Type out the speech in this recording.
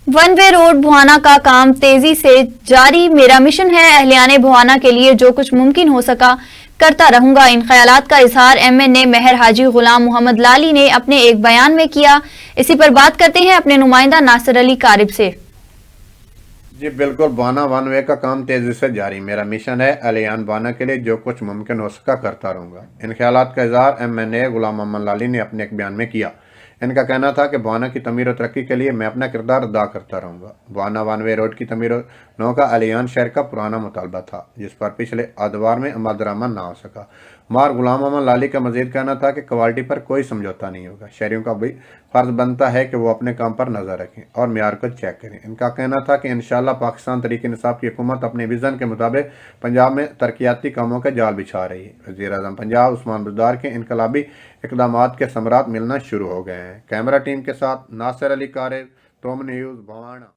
One वे road भुआना का काम तेजी से जारी। मेरा मिशन है अहलियाने भुआना के लिए जो कुछ मुमकिन हो सका करता रहूंगा। इन ख्यालात का इजहार MNA मेहर हाजी गुलाम मोहम्मद लाली ने अपने एक बयान में किया। इसी पर बात करते हैं अपने नुमाइंदा नासिर अली कारिब से। जी बिल्कुल, बाना वन वे का काम तेजी से जारी। मेरा मिशन है अलियान बाना के लिए जो कुछ मुमकिन हो सका करता रहूंगा। इन ख्यालात का इजहार MNA गुलाम मोहम्मद लाली ने अपने एक बयान में किया। इनका कहना था कि बाना की तमीर और तरक्की के लिए मैं अपना किरदार अदा करता रहूंगा। बाना वन वे रोड की तमीर नौ का अलियान शहर का पुराना मुतालबा था, जिस पर पिछले अदवार में अमल दरामद ना हो सका। मार गुलाम मोहम्मद लाली का मजीद कहना था कि क्वालिटी पर कोई समझौता नहीं होगा। शहरियों का भी फर्ज बनता है कि वो अपने काम पर नजर रखें और मेयार को चेक करें। इनका कहना था कि इंशाअल्लाह पाकिस्तान तहरीक इंसाफ की हुकूमत अपने विजन के मुताबिक पंजाब में तरक्याती कामों के जाल बिछा रही है। वज़ीर आज़म पंजाब उस्मान बुज़दार के इनकलाबी इक़दामात के समरात मिलना शुरू हो गए हैं। कैमरा टीम के साथ नासिर अली कारिब, तोम न्यूज़, भवाना।